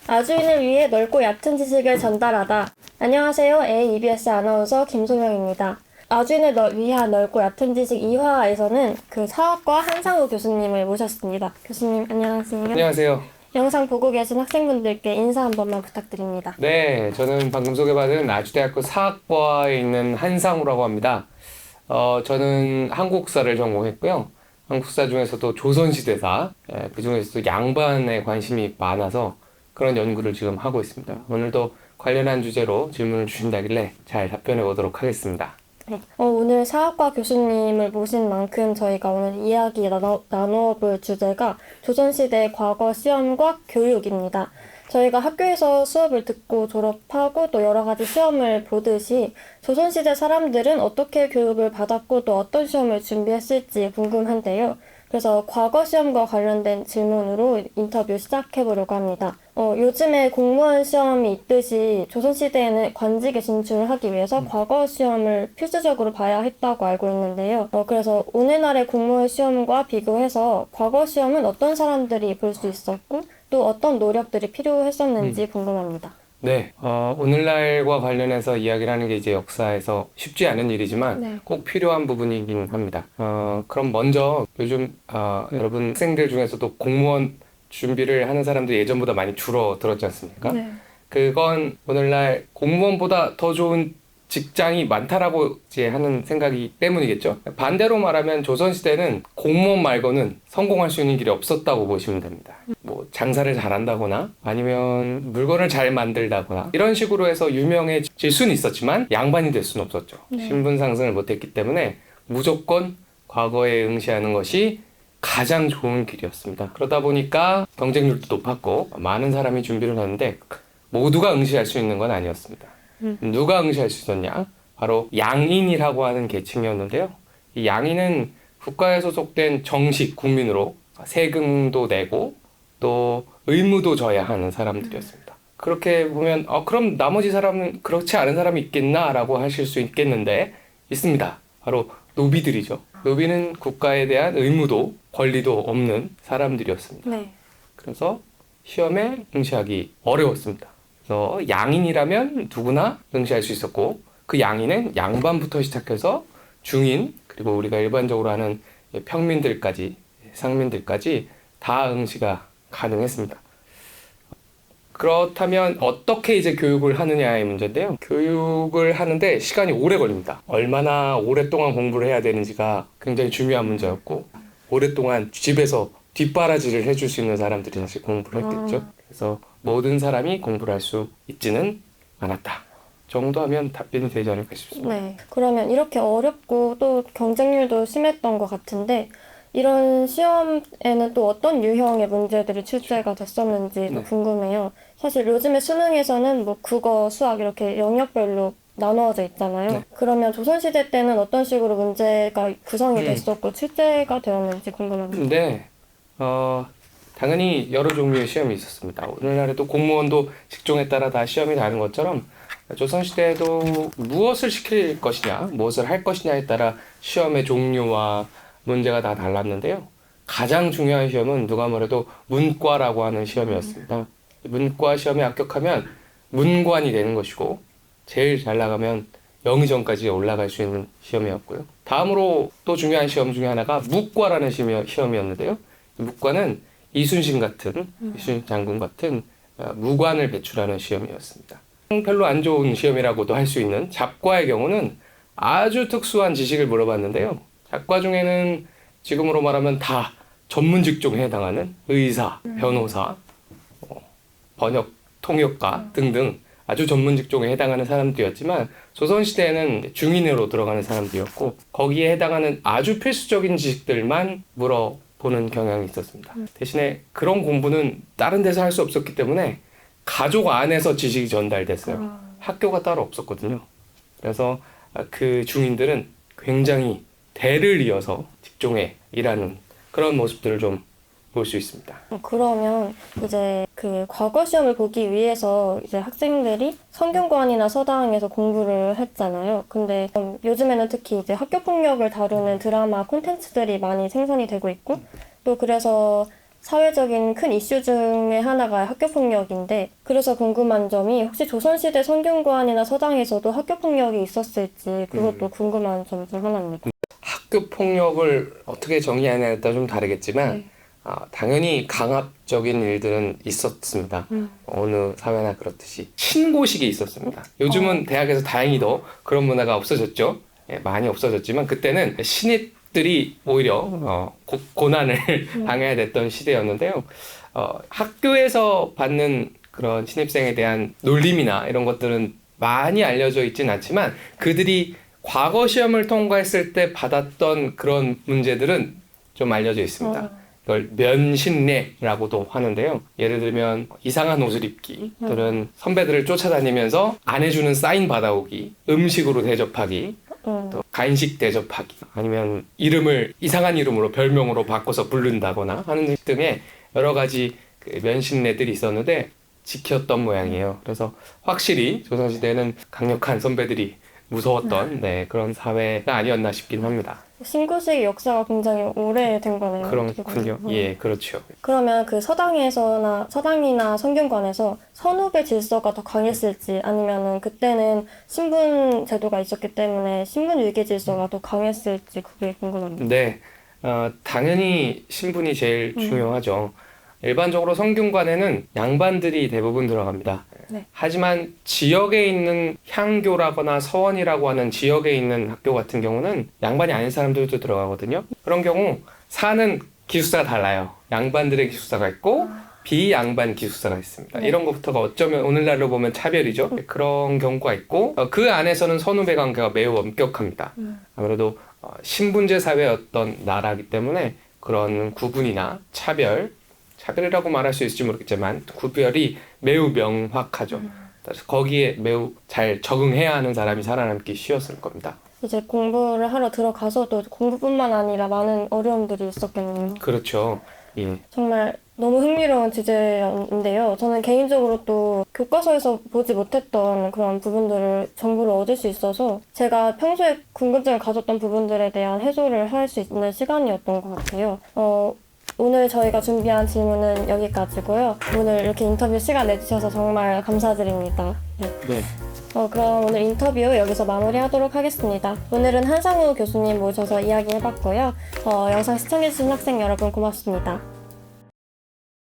아주인을 위해 넓고 얕은 지식을 전달하다. 안녕하세요. AEBS 아나운서 김소명입니다. 아주인을 위한 넓고 얕은 지식 2화에서는 그 사학과 한상우 교수님을 모셨습니다. 교수님 안녕하세요. 안녕하세요. 영상 보고 계신 학생분들께 인사 한 번만 부탁드립니다. 네, 저는 방금 소개받은 아주대학교 사학과에 있는 한상우라고 합니다. 저는 한국사를 전공했고요. 한국사 중에서도 조선시대사, 그 중에서도 양반에 관심이 많아서 그런 연구를 지금 하고 있습니다. 오늘도 관련한 주제로 질문을 주신다길래 잘 답변해 보도록 하겠습니다. 네. 오늘 사학과 교수님을 모신 만큼 저희가 오늘 이야기 나눠볼 주제가 조선시대 과거 시험과 교육입니다. 저희가 학교에서 수업을 듣고 졸업하고 또 여러 가지 시험을 보듯이 조선시대 사람들은 어떻게 교육을 받았고 또 어떤 시험을 준비했을지 궁금한데요. 그래서 과거 시험과 관련된 질문으로 인터뷰 시작해보려고 합니다. 요즘에 공무원 시험이 있듯이 조선시대에는 관직에 진출을 하기 위해서 과거 시험을 필수적으로 봐야 했다고 알고 있는데요. 그래서 오늘날의 공무원 시험과 비교해서 과거 시험은 어떤 사람들이 볼 수 있었고 또 어떤 노력들이 필요했었는지 궁금합니다. 네, 오늘날과 관련해서 이야기를 하는 게 이제 역사에서 쉽지 않은 일이지만 네. 꼭 필요한 부분이긴 합니다. 그럼 먼저 요즘 여러분 학생들 중에서도 공무원 준비를 하는 사람들이 예전보다 많이 줄어들었지 않습니까? 네. 그건 오늘날 공무원보다 더 좋은 직장이 많다라고 이제 하는 생각이 때문이겠죠. 반대로 말하면 조선시대는 공무원 말고는 성공할 수 있는 길이 없었다고 보시면 됩니다. 뭐 장사를 잘한다거나 아니면 물건을 잘 만들다거나 이런 식으로 해서 유명해질 수는 있었지만 양반이 될 수는 없었죠. 네. 신분 상승을 못했기 때문에 무조건 과거에 응시하는 것이 가장 좋은 길이었습니다. 그러다 보니까 경쟁률도 높았고 많은 사람이 준비를 하는데 모두가 응시할 수 있는 건 아니었습니다. 누가 응시할 수 있었냐? 바로 양인이라고 하는 계층이었는데요. 이 양인은 국가에 소속된 정식 국민으로 세금도 내고 또 의무도 져야 하는 사람들이었습니다. 그렇게 보면 그럼 나머지 사람은 그렇지 않은 사람이 있겠나라고 하실 수 있겠는데 있습니다. 바로 노비들이죠. 노비는 국가에 대한 의무도 권리도 없는 사람들이었습니다. 네. 그래서 시험에 응시하기 어려웠습니다. 그래서 양인이라면 누구나 응시할 수 있었고 그 양인은 양반부터 시작해서 중인 그리고 우리가 일반적으로 하는 평민들까지 상민들까지 다 응시가 가능했습니다. 그렇다면 어떻게 이제 교육을 하느냐의 문제인데요. 교육을 하는데 시간이 오래 걸립니다. 얼마나 오랫동안 공부를 해야 되는지가 굉장히 중요한 문제였고 오랫동안 집에서 뒷바라지를 해줄 수 있는 사람들이 사실 공부를 했겠죠. 그래서 모든 사람이 공부를 할 수 있지는 않았다. 정도 하면 답변이 되지 않을까 싶습니다. 네. 그러면 이렇게 어렵고 또 경쟁률도 심했던 것 같은데 이런 시험에는 또 어떤 유형의 문제들이 출제가 됐었는지도 궁금해요. 사실 요즘에 수능에서는 뭐 국어, 수학 이렇게 영역별로 나누어져 있잖아요. 네. 그러면 조선시대 때는 어떤 식으로 문제가 구성이 됐었고 출제가 되었는지 궁금합니다. 네. 당연히 여러 종류의 시험이 있었습니다. 오늘날에도 공무원도 직종에 따라 다 시험이 다른 것처럼 조선시대에도 무엇을 시킬 것이냐, 무엇을 할 것이냐에 따라 시험의 종류와 문제가 다 달랐는데요. 가장 중요한 시험은 누가 뭐래도 문과라고 하는 시험이었습니다. 문과 시험에 합격하면 문관이 되는 것이고 제일 잘 나가면 영의정까지 올라갈 수 있는 시험이었고요. 다음으로 또 중요한 시험 중에 하나가 무과라는 시험이었는데요. 무과는 이순신 장군 같은 무관을 배출하는 시험이었습니다. 별로 안 좋은 시험이라고도 할 수 있는 잡과의 경우는 아주 특수한 지식을 물어봤는데요. 잡과 중에는 지금으로 말하면 다 전문 직종에 해당하는 의사, 변호사, 번역, 통역가 등등 아주 전문 직종에 해당하는 사람들이었지만 조선시대에는 중인으로 들어가는 사람들이었고 거기에 해당하는 아주 필수적인 지식들만 물어보는 경향이 있었습니다. 대신에 그런 공부는 다른 데서 할 수 없었기 때문에 가족 안에서 지식이 전달됐어요. 학교가 따로 없었거든요. 그래서 그 중인들은 굉장히 대를 이어서 직종에 일하는 그런 모습들을 좀 볼 수 있습니다. 그러면 이제 그 과거 시험을 보기 위해서 이제 학생들이 성균관이나 서당에서 공부를 했잖아요. 근데 요즘에는 특히 이제 학교 폭력을 다루는 드라마 콘텐츠들이 많이 생산이 되고 있고 또 그래서 사회적인 큰 이슈 중에 하나가 학교폭력인데 그래서 궁금한 점이 혹시 조선시대 성균관이나 서당에서도 학교폭력이 있었을지 그것도 궁금한 점 중 하나입니다. 학교 폭력을 어떻게 정의하냐에 따라 좀 다르겠지만 당연히 강압적인 일들은 있었습니다. 어느 사회나 그렇듯이 신고식이 있었습니다. 요즘은 대학에서 다행히도 그런 문화가 없어졌죠. 예, 많이 없어졌지만 그때는 신입들이 오히려 고난을 당해야 됐던 시대였는데요. 학교에서 받는 그런 신입생에 대한 놀림이나 이런 것들은 많이 알려져 있진 않지만 그들이 과거 시험을 통과했을 때 받았던 그런 문제들은 좀 알려져 있습니다. 이걸 면신례라고도 하는데요. 예를 들면 이상한 옷을 입기 또는 선배들을 쫓아다니면서 안 해주는 사인 받아오기, 음식으로 대접하기, 또 간식 대접하기, 아니면 이름을 이상한 이름으로 별명으로 바꿔서 부른다거나 하는 등의 여러 가지 그 면신례들이 있었는데 지켰던 모양이에요. 그래서 확실히 조선시대에는 강력한 선배들이 무서웠던 그런 사회가 아니었나 싶긴 합니다. 신고식의 역사가 굉장히 오래된 거네요. 그렇군요. 예, 그렇죠. 그러면 그 서당이나 성균관에서 선후배 질서가 더 강했을지 아니면은 그때는 신분 제도가 있었기 때문에 신분 위계 질서가 더 강했을지 그게 궁금합니다. 네, 당연히 신분이 제일 중요하죠. 일반적으로 성균관에는 양반들이 대부분 들어갑니다. 네. 하지만 지역에 있는 향교라거나 서원이라고 하는 지역에 있는 학교 같은 경우는 양반이 아닌 사람들도 들어가거든요. 그런 경우 사는 기숙사가 달라요. 양반들의 기숙사가 있고 비양반 기숙사가 있습니다. 네. 이런 것부터가 어쩌면 오늘날로 보면 차별이죠. 그런 경우가 있고 그 안에서는 선후배 관계가 매우 엄격합니다. 아무래도 신분제 사회였던 나라이기 때문에 그런 구분이나 차별이라고 말할 수 있을지 모르겠지만 구별이 매우 명확하죠. 그래서 거기에 매우 잘 적응해야 하는 사람이 살아남기 쉬웠을 겁니다. 이제 공부를 하러 들어가서도 공부뿐만 아니라 많은 어려움들이 있었겠네요. 그렇죠. 예. 정말 너무 흥미로운 주제인데요. 저는 개인적으로 또 교과서에서 보지 못했던 그런 정보를 얻을 수 있어서 제가 평소에 궁금증을 가졌던 부분들에 대한 해소를 할 수 있는 시간이었던 것 같아요. 오늘 저희가 준비한 질문은 여기까지고요. 오늘 이렇게 인터뷰 시간 내주셔서 정말 감사드립니다. 네. 그럼 오늘 인터뷰 여기서 마무리하도록 하겠습니다. 오늘은 한상우 교수님 모셔서 이야기해봤고요. 영상 시청해주신 학생 여러분 고맙습니다.